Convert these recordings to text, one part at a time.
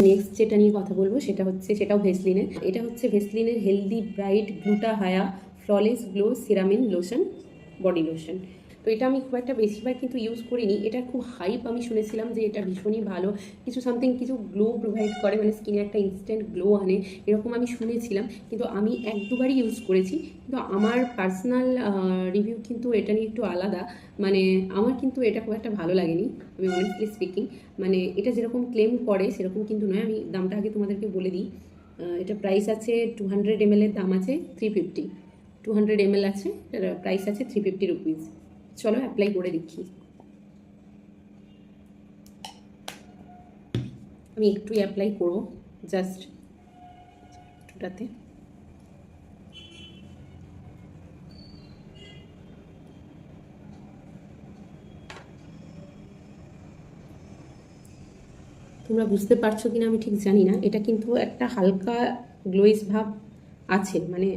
Next যেটা নিয়ে কথা বলবো সেটা হচ্ছে, সেটাও ভেসলিনের, এটা হচ্ছে ভেসলিনের healthy bright gluta hya flawless glow serum in lotion, body lotion. তো এটা আমি খুব একটা বেশিবার কিন্তু ইউজ করিনি। এটা খুব হাইপ আমি শুনেছিলাম যে এটা ভীষণই ভালো, কিছু সামথিং কিছু গ্লো প্রোভাইড করে, মানে স্কিনে একটা ইনস্ট্যান্ট গ্লো আনে, এরকম আমি শুনেছিলাম। কিন্তু আমি এক দুবারই ইউজ করেছি, কিন্তু আমার পার্সোনাল রিভিউ কিন্তু এটা নিয়ে একটু আলাদা। মানে আমার কিন্তু এটা খুব একটা ভালো লাগেনি, আমি অনেস্টলি স্পিকিং। মানে এটা যেরকম ক্লেম করে সেরকম কিন্তু নয়। আমি দামটা আগে তোমাদেরকে বলে দিই। এটা প্রাইস আছে 200 ml এর দাম আছে 350, 200 ml আছে, প্রাইস আছে 350 রুপিস। চলো অ্যাপ্লাই করে দেখি। আমি একটুই অ্যাপ্লাই করবো, জাস্ট একটুটাতে। তোমরা বুঝতে পারছো কিনা আমি ঠিক জানি না, এটা কিন্তু একটা হালকা গ্লোইস ভাব আছে, মানে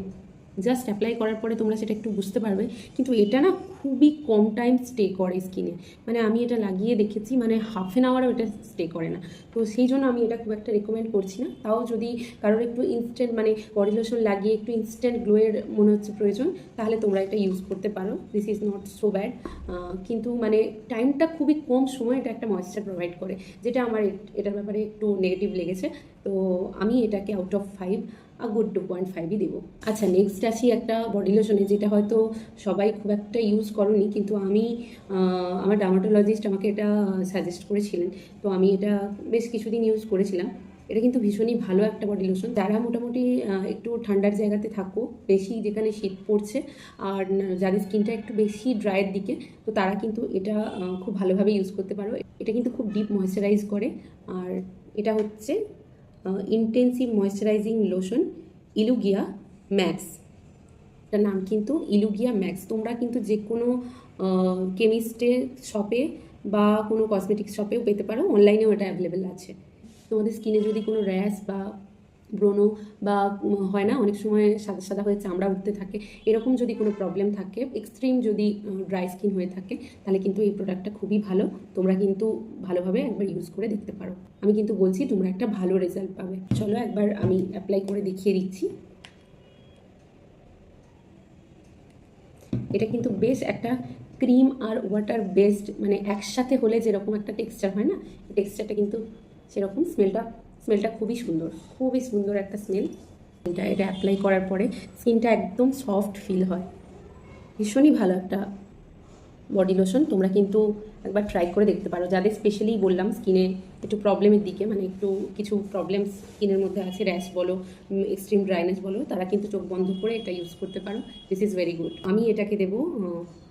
জাস্ট অ্যাপ্লাই করার পরে তোমরা সেটা একটু বুঝতে পারবে। কিন্তু এটা না খুবই কম টাইম স্টে করে স্কিনে, মানে আমি এটা লাগিয়ে দেখেছি, মানে হাফ অ্যান আওয়ারও এটা স্টে করে না। তো সেই জন্য আমি এটা খুব একটা রেকমেন্ড করছি না। তাও যদি কারোর একটু ইনস্ট্যান্ট মানে বডি লোশন লাগিয়ে একটু ইনস্ট্যান্ট গ্লোয়ের মনে হচ্ছে প্রয়োজন, তাহলে তোমরা এটা ইউজ করতে পারো। This is not so bad. কিন্তু মানে টাইমটা খুবই কম সময় এটা একটা ময়েশ্চার প্রোভাইড করে, যেটা আমার এটার ব্যাপারে একটু নেগেটিভ লেগেছে। তো আমি এটাকে আউট অফ 5 গুড 2.5ই দেবো। আচ্ছা, নেক্সট আসি একটা বডি লোশনে, যেটা হয়তো সবাই খুব একটা ইউজ করনি, কিন্তু আমি আমার ডার্মাটোলজিস্ট আমাকে এটা সাজেস্ট করেছিলেন, তো আমি এটা বেশ কিছুদিন ইউজ করেছিলাম। এটা কিন্তু ভীষণই ভালো একটা বডি লোশন। যারা মোটামুটি একটু ঠান্ডার জায়গাতে থাকো, বেশি যেখানে শীত পড়ছে, আর যাদের স্কিনটা একটু বেশি ড্রাইয়ের দিকে, তো তারা কিন্তু এটা খুব ভালোভাবে ইউজ করতে পারো। এটা কিন্তু খুব ডিপ ময়েশ্চারাইজ করে। আর এটা হচ্ছে ইন্টেন্সিভ ময়েশ্চারাইজিং লোশন ইলুগিয়া ম্যাক্স। এটার নাম কিন্তু ইলুগিয়া ম্যাক্স। তোমরা কিন্তু যে কোনো কেমিস্টের শপে বা কোনো কসমেটিক্স শপেও পেতে পারো, অনলাইনেও এটা অ্যাভেলেবেল আছে। তোমাদের স্কিনে যদি কোনো র্যাশ বা ব্রণ বা হয় না অনেক সময় সাদা সাদা হয়ে চামড়া উঠতে থাকে, এরকম যদি কোনো প্রবলেম থাকে, এক্সট্রিম যদি ড্রাই স্কিন হয়ে থাকে, তাহলে কিন্তু এই প্রোডাক্টটা খুবই ভালো। তোমরা কিন্তু ভালোভাবে একবার ইউজ করে দেখতে পারো। আমি কিন্তু বলছি তোমরা একটা ভালো রেজাল্ট পাবে। চলো একবার আমি অ্যাপ্লাই করে দেখিয়ে দিচ্ছি। এটা কিন্তু বেশ একটা ক্রিম আর ওয়াটার বেসড, মানে একসাথে হলে যেরকম একটা টেক্সচার হয় না, টেক্সচারটা কিন্তু সেরকম। স্মেলটা খুবই সুন্দর, খুবই সুন্দর একটা স্মেল। এটা অ্যাপ্লাই করার পরে স্কিনটা একদম সফট ফিল হয়। ভীষণই ভালো একটা বডি লোশন। তোমরা কিন্তু একবার ট্রাই করে দেখতে পারো। যাদের স্পেশালি বললাম স্কিনে একটু প্রবলেমের দিকে, মানে একটু কিছু প্রবলেম স্কিনের মধ্যে আছে, র্যাশ বলো, এক্সট্রিম ড্রাইনেস বলো, তারা কিন্তু চোখ বন্ধ করে এটা ইউজ করতে পারো। This is very good. আমি এটাকে দেবো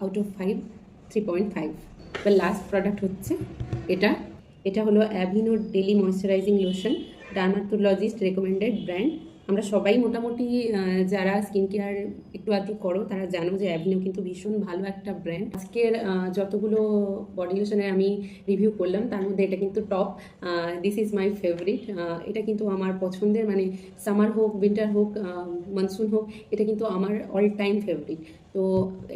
আউট অফ 5 3.5। এবার লাস্ট প্রোডাক্ট হচ্ছে এটা। এটা হলো Aveeno daily moisturising lotion, dermatologist recommended brand. আমরা সবাই মোটামুটি যারা স্কিন কেয়ার একটু আধটু করো, তারা জানো যে অ্যাভিনো কিন্তু ভীষণ ভালো একটা ব্র্যান্ড। আজকের যতগুলো বডি লোশনের আমি রিভিউ করলাম, তার মধ্যে এটা কিন্তু top. This is my favourite. এটা কিন্তু আমার পছন্দের, মানে সামার হোক, উইন্টার হোক, মনসুন হোক, এটা কিন্তু আমার অল টাইম ফেভারিট। তো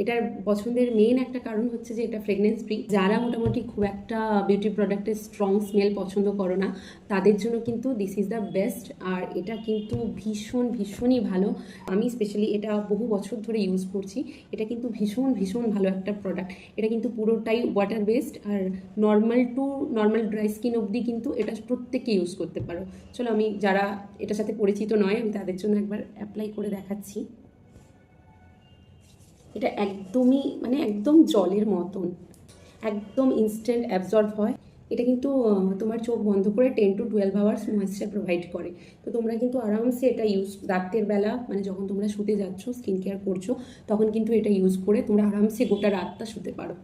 এটার পছন্দের মেইন একটা কারণ হচ্ছে যে এটা ফ্রেগনেন্স ফ্রি। যারা মোটামুটি খুব একটা বিউটি প্রোডাক্টের স্ট্রং স্মেল পছন্দ করো না, তাদের জন্য কিন্তু দিস ইজ দ্য বেস্ট। আর এটা কিন্তু ভীষণই ভালো। আমি স্পেশালি এটা বহু বছর ধরে ইউজ করছি। এটা কিন্তু ভীষণ ভালো একটা প্রোডাক্ট। এটা কিন্তু পুরোটাই ওয়াটার বেসড, আর নর্মাল ড্রাই স্কিন অবধি কিন্তু এটা প্রত্যেকে ইউজ করতে পারো। চলো আমি যারা এটার সাথে পরিচিত নয়, আমি তাদের জন্য একবার অ্যাপ্লাই করে দেখাচ্ছি। এটা একদমই মানে একদম জলের মতন, একদম ইনস্ট্যান্ট অ্যাবজর্ব হয়। এটা কিন্তু তোমার চোখ বন্ধ করে 10 to 12 আওয়ার্স ময়েশ্চার প্রোভাইড করে। তো তোমরা কিন্তু আরামসে এটা ইউজ রাতের বেলা, মানে যখন তোমরা শুতে যাচ্ছ, স্কিন কেয়ার করছো, তখন কিন্তু এটা ইউজ করে তোমরা আরামসে গোটা রাতটা শুতে পারো।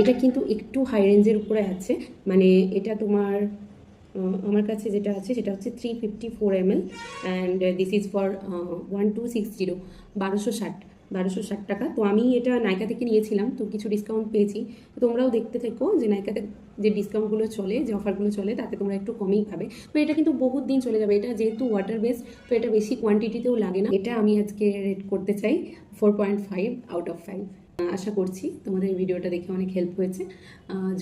এটা কিন্তু একটু হাই রেঞ্জের উপরে আছে, মানে এটা তোমার আমার কাছে যেটা আছে সেটা হচ্ছে 354 ml and this is for 1260, 1260 টাকা। তো আমি এটা নাইকা থেকে নিয়েছিলাম, তো কিছু ডিসকাউন্ট পেয়েছি। তো তোমরাও দেখতে থেকো যে নাইকাতে যে ডিসকাউন্টগুলো চলে, যে অফারগুলো চলে, তাতে তোমরা একটু কমেই পাবে। তো এটা কিন্তু বহুত দিন চলে যাবে। এটা যেহেতু ওয়াটার বেসড, তো এটা বেশি কোয়ান্টিটিতেও লাগে না। এটা আমি আজকে রেট করতে চাই 4.5 আউট অফ 5। আশা করছি তোমাদের এই ভিডিওটা দেখে অনেক হেল্প হয়েছে।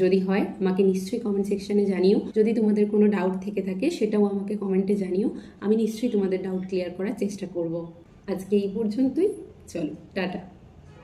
যদি হয় আমাকে নিশ্চয়ই কমেন্ট সেকশনে জানিও। যদি তোমাদের কোনো ডাউট থেকে থাকে সেটাও আমাকে কমেন্টে জানিও। আমি নিশ্চয়ই তোমাদের ডাউট ক্লিয়ার করার চেষ্টা করব। আজকে এই পর্যন্তই, চলো টাটা।